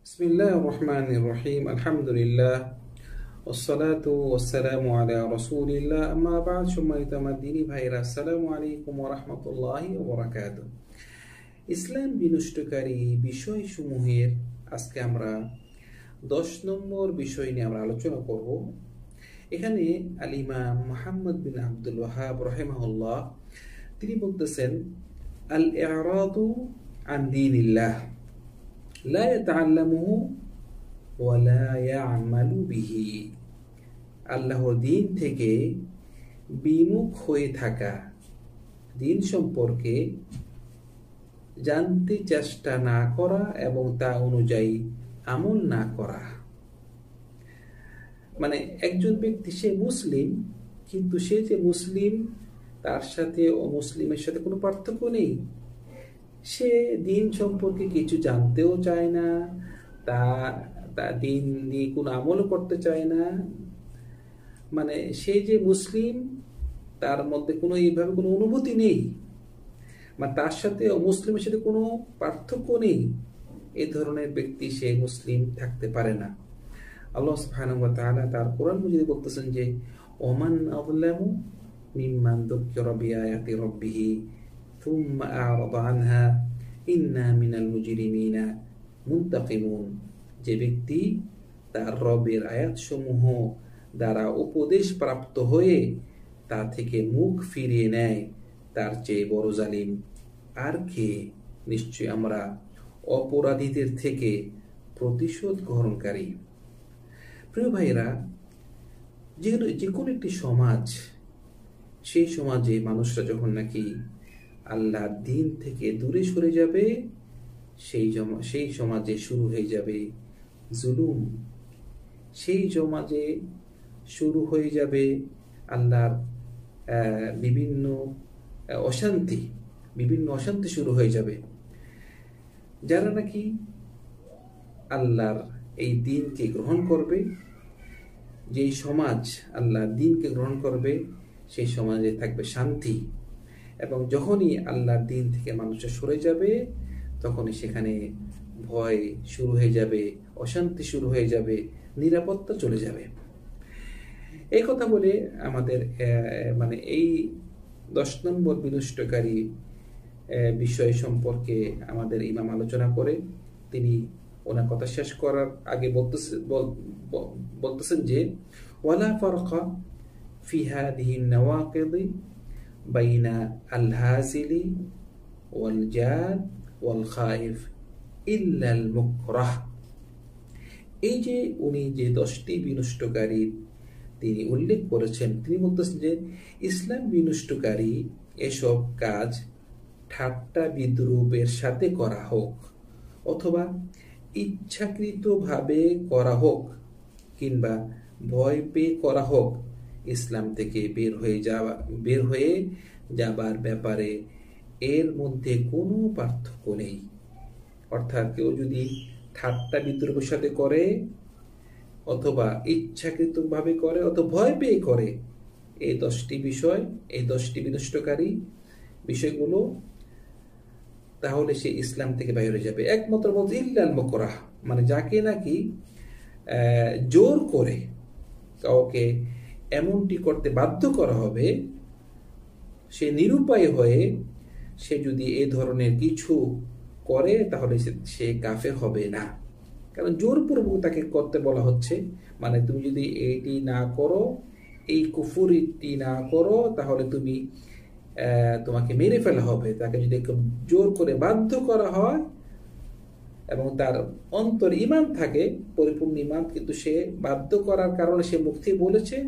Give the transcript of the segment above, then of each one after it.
বিসমিল্লাহির রহমানির রহিম আলহামদুলিল্লাহ والصلاة والسلام على رسول الله أما بعد সম্মানিত আমার দ্বীনি ভাইরা আসসালামু আলাইকুম ওয়া রাহমাতুল্লাহি ওয়া বারাকাতুহু। ইসলাম বিনষ্টকারী বিষয়সমূহের আজকে আমরা 10 নম্বর বিষয় নিয়ে আমরা আলোচনা করব। এখানে আল ইমাম মুহাম্মদ বিন আব্দুল ওয়াহাব রাহিমাহুল্লাহ তিনি বলতেছেন আল ইরাদু আন দীনিল্লাহ লা ইয়াতাআল্লামুহু ওয়া লা ইয়া'মালু বিহি। আল্লাহর দ্বীন থেকে বিমুখ হয়ে থাকা, দ্বীন সম্পর্কে জানতে চেষ্টা না করা এবং তা অনুযায়ী আমল না করা। মানে একজন ব্যক্তি সে মুসলিম, কিন্তু সে যে মুসলিম তার সাথে অমুসলিমের সাথে কোনো পার্থক্য নেই। সে দ্বীন সম্পর্কে কিছু জানতেও চায় না, তা দ্বীন নিয়ে কোনো আমলও করতে চায় না। মানে সে যে মুসলিম তার মধ্যে কোনো এইভাবে কোনো অনুভূতি নেই, মানে তার সাথে অমুসলিমের সাথে কোনো পার্থক্য নেই। এই ধরনের ব্যক্তি সে মুসলিম থাকতে পারে না। আল্লাহ সুবহানাহু ওয়া তাআলা তার কোরআন মাজিদে বলতেছেন যে ওমান আযলামু মিম্মান যুক্কিরা বিআয়াতি রাব্বিহি থুম্মা আ'রাদা আনহা ইন্না মিনাল মুজরিমিনা মুনতাকিমুন। যে ব্যক্তি তার রবের আয়াতসমূহ দ্বারা উপদেশ প্রাপ্ত হয়ে তা থেকে মুখ ফিরিয়ে নেয়, তার চেয়ে বড় জালিম আর কে? নিশ্চয় আমরা অপরাধীদের থেকে প্রতিশোধ গ্রহণকারী। প্রিয় ভাইরা, যে কোনো একটি সমাজ, সেই সমাজে মানুষরা যখন নাকি আল্লাহর দ্বীন থেকে দূরে সরে যাবে, সেই সমাজে শুরু হয়ে যাবে জুলুম, সেই সমাজে শুরু হয়ে যাবে আল্লাহর বিভিন্ন অশান্তি শুরু হয়ে যাবে। যারা নাকি আল্লাহর এই দ্বীনকে গ্রহণ করবে, যেই সমাজ আল্লাহর দ্বীনকে গ্রহণ করবে, সেই সমাজে থাকবে শান্তি। এবং যখনই আল্লাহর দ্বীন থেকে মানুষের সরে যাবে, তখনই সেখানে ভয় শুরু হয়ে যাবে, অশান্তি শুরু হয়ে যাবে, নিরাপত্তা চলে যাবে। এই কথা বলে আমাদের মানে এই 10 নম্বর বিনষ্টকারী বিষয় সম্পর্কে আমাদের ইমাম আলোচনা করে তিনি ওনার কথা শেষ করার আগে বলতেছেন যে ওয়ালা ফারকা ফি হাদিহি নওয়াকিদি বাইনা আল হাজিলি ওয়াল জাদ ওয়াল খাইফ ইল্লা আল মুকরাহ। এই যে উনি যে 10টি বিনষ্টকারী তিনি উল্লেখ করেছেন, তিনি বলতেছেন যে ইসলাম বিনষ্টকারী এসব কাজ ঠাট্টা বিদ্রুপের সাথে করা হোক, অথবা ইচ্ছাকৃতভাবে করা হোক, কিংবা ভয় পেয়ে করা হোক, ইসলাম থেকে বের হয়ে যাবার ব্যাপারে এর মধ্যে কোনো পার্থক্য নেই। অর্থাৎ কেউ যদি ঠাট্টা বিদ্রুপের সাথে করে, অথবা ইচ্ছাকৃতভাবে করে, অথবা ভয় পেয়ে করে, এই 10টি বিষয়, এই 10টি বিনষ্টকারী বিষয়গুলো, তাহলে সে ইসলাম থেকে বাইরে যাবে। একমাত্র বলতে ইল্লাল মুকরাহ, মানে যাকে নাকি জোর করে কাউকে এমনটি করতে বাধ্য করা হবে, সে নিরুপায় হয়ে সে যদি এ ধরনের কিছু করে, তাহলে সে কাফের হবে না। কারণ জোরপূর্বক তাকে করতে বলা হচ্ছে, মানে তুমি যদি এইটি না করো, এই কুফরিটি না করো, তাহলে তোমাকে মেরে ফেলা হবে। তাকে যদি জোর করে বাধ্য করা হয় এবং তার অন্তর ঈমান থাকে, পরিপূর্ণ ঈমান, কিন্তু সে বাধ্য করার কারণে সে মুখ থেকে বলেছে,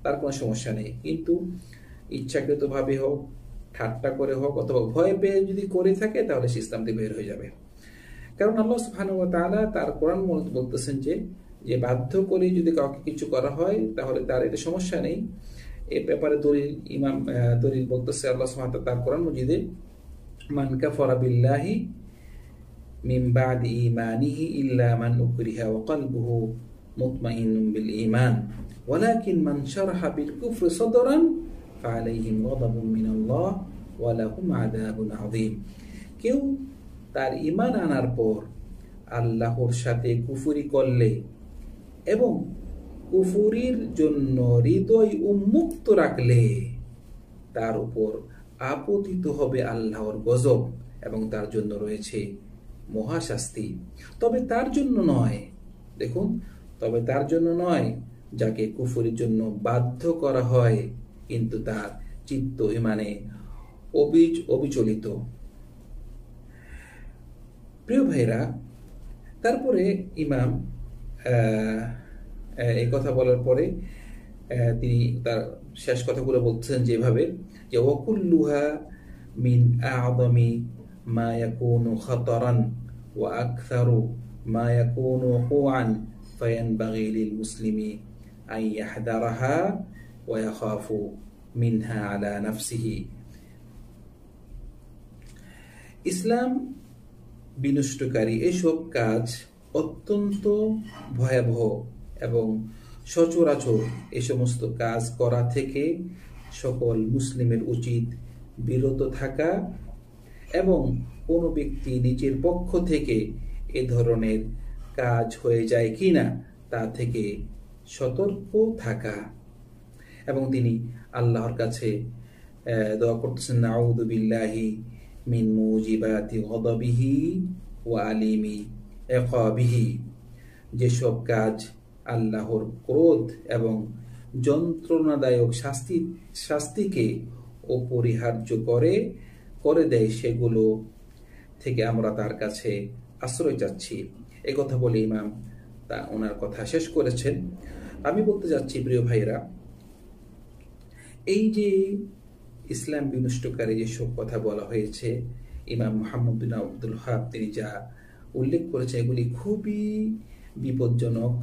তার কোনো সমস্যা নেই। কিন্তু ইচ্ছাকৃতভাবে হোক, ঠাট্টা করে হোক, অথবা ভয় পেয়ে যদি করে থাকে, তাহলে সে ইসলাম থেকে বের হয়ে যাবে। কারণ আল্লাহ সুবহানাহু ওয়া তাআলা তার কোরআন বলতেছেন যে বাধ্য করে যদি কাউকে কিছু করা হয়, তাহলে তার এটা সমস্যা নেই। এই ব্যাপারে দলিল বলতেছে আল্লাহ সুবহানাহু ওয়া তাআলা তার কোরআন মাজিদে মান কাফারা বিল্লাহি মিন বাদি ঈমানিহি ইল্লা মান উকরিহা ওয়া কলবুহু মুতমাইন্নুন বিল ঈমান ওয়ালাকিন মান শারাহা বিল কুফরি সাদরান ফাআলাইহিম গাদাবুন মিনাল্লাহ ওয়া লাহুম আযাবুন আযীম। কেউ তার ঈমান আনার পর আল্লাহর সাথে কুফরি করলে এবং কুফরির জন্য হৃদয় উন্মুক্ত রাখলে তার উপর আপতিত হবে আল্লাহর গজব এবং তার জন্য রয়েছে মহাশাস্তি। তবে তার জন্য নয়, দেখুন, তবে তার জন্য নয় যাকে কুফরির জন্য বাধ্য করা হয় কিন্তু তার চিত্ত ইমানে অবিচলিত। প্রিয় ভাইরা, তারপরে ইমাম এই কথা বলার পরে তিনি তার শেষ কথাগুলো বলছেন যেভাবে যে ওয়াকুল্লুহা মিন আ'যামি মা ইয়াকুনু খাতারান ওয়া আকসারু মা ইয়াকুনু ওকুআন ফায়ানবাগি লিল মুসলিমি আন ইয়াহদারাহা ওয়া ইয়াখাফু মিনহা আলা নাফসিহি। ইসলাম বিনষ্টকারী এসব কাজ অত্যন্ত ভয়াবহ এবং সচরাচর এই সমস্ত কাজ করা থেকে সকল মুসলিমের উচিত বিরত থাকা এবং কোনো ব্যক্তি নিজের পক্ষ থেকে এ ধরনের কাজ হয়ে যায় কিনা তা থেকে সতর্ক থাকা। এবং তিনি আল্লাহর কাছে দোয়া করতেছেন, নাউযু বিল্লাহি মিন মুজিবাতি গদাবিহি ওয়া আলিমি ইকাবিহি। যেসব কাজ আল্লাহর ক্রোধ এবং যন্ত্রণাদায়ক শাস্তিকে অপরিহার্য করে দেয় সেগুলো থেকে আমরা তার কাছে আশ্রয় চাচ্ছি। এ কথা বলে ইমাম ওনার কথা শেষ করেছেন। আমি বলতে যাচ্ছি প্রিয় ভাইরা, এই যে ইসলাম বিনষ্টকারী যেসব কথা বলা হয়েছে, ইমাম মুহাম্মদ বিন আব্দুল ওয়াহাব তিনি যা উল্লেখ করেছেন এগুলি খুবই বিপজ্জনক।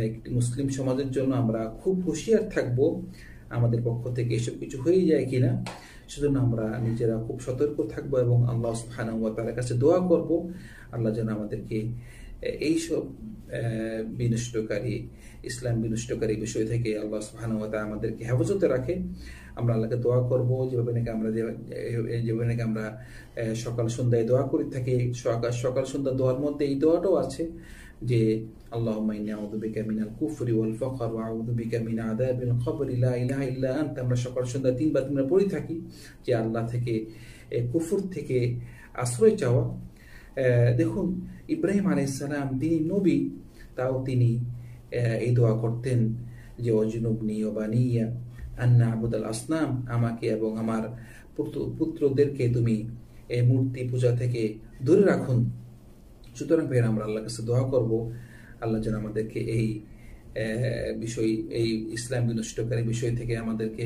একটি মুসলিম সমাজের জন্য আমরা খুব হুঁশিয়ার থাকব আমাদের পক্ষ থেকে এসব কিছু হয়ে যায় কিনা। সেজন্য আমরা নিজেরা খুব সতর্ক থাকব এবং আল্লাহ সুবহানাহু ওয়া তাআলার কাছে দোয়া করব আল্লাহ যেন আমাদেরকে এইসব ইসলাম বিনষ্টকারী বিষয় থেকে আল্লাহ সুবহানাহু ওয়া তাআলা আমাদেরকে হেফাজতে রাখে। আমরা আল্লাহকে দোয়া করব যেভাবে নাকি আমরা সকাল সন্ধ্যায় দোয়া করে থাকি। সকাল সন্ধ্যা দোয়ার মধ্যে এই দোয়াটাও আছে যে আল্লাহুম্মা ইন্নী আউযু বিকা মিনাল কুফরি ওয়াল ফাকর ওয়া আউযু বিকা মিন আযাবিল কবর লা ইলাহা ইল্লা আনতা। আমরা সকাল সন্ধ্যা তিনবার পড়ে থাকি যে আল্লাহ থেকে কুফর থেকে আশ্রয় চাওয়া। দেখুন, ইব্রাহিম আলাইহিস সালাম তিনি নবী, তাও তিনি এই দোয়া করতেন যে ওয়াজনুবনি ওয়া বানিয়া আন না'বুদাল আসনাম, আমাকে এবং আমার পুত্রদেরকে তুমি এই মূর্তি পূজা থেকে দূরে রাখুন। সুতরাং ভাই আমরা আল্লাহর কাছে দোয়া করব আল্লাহ যেন আমাদেরকে এই ইসলাম বিনষ্টকারী বিষয় থেকে আমাদেরকে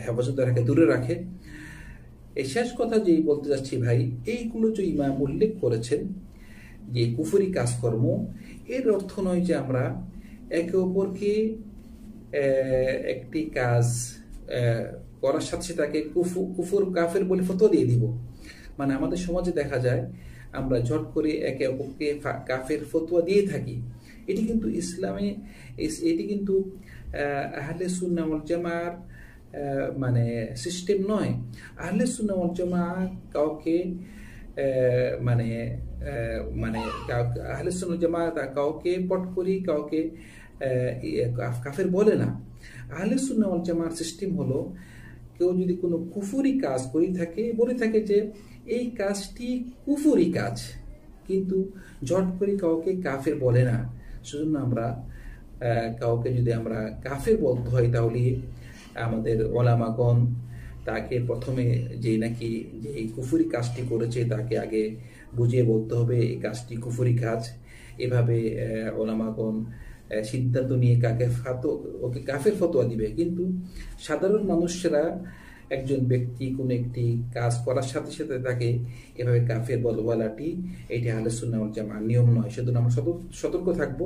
হেফাজতে রাখে, দূরে রাখে। এই শেষ কথা যেই বলতে যাচ্ছি ভাই, এইগুলো যে ইমাম উল্লেখ করেছেন যে কুফরি কাজকর্ম, এর অর্থ নয় যে আমরা একে অপরকে একটি কাজ করার সাথে তাকে কুফর কাফের বলে ফতোয়া দিয়ে দিব। মানে আমাদের সমাজে দেখা যায় আমরা ঝট করে একে অপরকে কাফের ফতোয়া দিয়ে থাকি। এটি কিন্তু ইসলামে এটি কিন্তু আহলে সুন্নাহ ওয়াল জামার মানে সিস্টেম নয়। আহলে সুন্নাহ ওয়াল জামা কাউকে আহলে সুন্নাহ ওয়াল জামা কাউকে পট করি কাউকে কাফের বলে না। আহলে সুন্নাহ ওয়াল জামার সিস্টেম হলো, কেউ যদি কোনো কুফরি কাজ বলে থাকে যে এই কাজটি কুফরি কাজ, কিন্তু ঝট করে কাউকে কাফের বলে না। সেজন্য আমরা কাউকে যদি আমরা কাফের বলতে হয় তাহলে আমাদের ওলামাগণ তাকে প্রথমে যে এই কুফরি কাজটি করেছে তাকে আগে বুঝিয়ে বলতে হবে এই কাজটি কুফরি কাজ। এভাবে ওলামাগণ সিদ্ধান্ত নিয়ে ওকে কাফের ফতোয়া দিবে। কিন্তু সাধারণ মানুষরা একজন ব্যক্তি কোনো একটি কাজ করার সাথে সাথে তাকে এভাবে কাফের বলাটি এটি আহলে সুন্নাহ ওয়াল জামার নিয়ম নয়। সেজন্য আমরা সতর্ক থাকবো।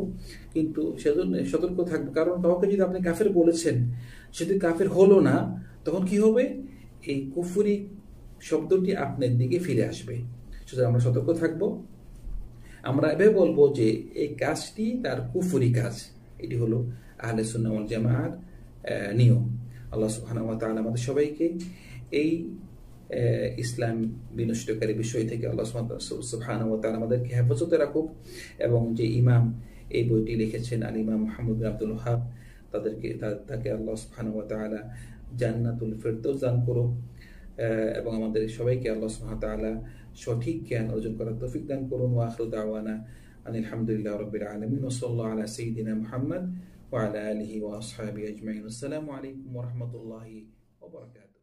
কিন্তু সেজন্য সতর্ক থাকবো কারণ কাউকে যদি আপনি কাফের বলেছেন, যদি কাফের হলো না, তখন কি হবে? এই কুফরি শব্দটি আপনার দিকে ফিরে আসবে। সুতরাং আমরা সতর্ক থাকবো। আমরা এভাবে বলবো যে এই কাজটি তার কুফরি কাজ। এটি হলো আহলে সুন্নাহ ওয়াল জামার নিয়ম। আল্লাহ সুবহানাহু ওয়া তাআলা আমাদের সবাইকে এই ইসলাম বিনষ্টকারী বিষয় থেকে আল্লাহ সুবহানাহু ওয়া তাআলা আমাদেরকে হেফাজতে রাখুক। এবং যে ইমাম এই বইটি লিখেছেন আল ইমাম মুহাম্মদ বিন আব্দুল ওয়াহাব, তাকে আল্লাহ সুবহানাহু ওয়া তাআলা জান্নাতুল ফেরদৌস দান করুক, এবং আমাদের সবাইকে আল্লাহ সুবহানাহু ওয়া তাআলা সঠিক জ্ঞান অর্জন করার তৌফিক দান করুন। ওয়া আখিরু দাওয়ানা আনিল হামদুলিল্লাহি রাব্বিল আলামিন ওয়া সাল্লাল্লাহু আলা সাইয়্যিদিনা মুহাম্মদ ওয়া আলা আলিহি ওয়া আসহাবিহি আজমাইন। আসসালামু আলাইকুম ওয়া রাহমাতুল্লাহি ওয়া বারাকাতুহু।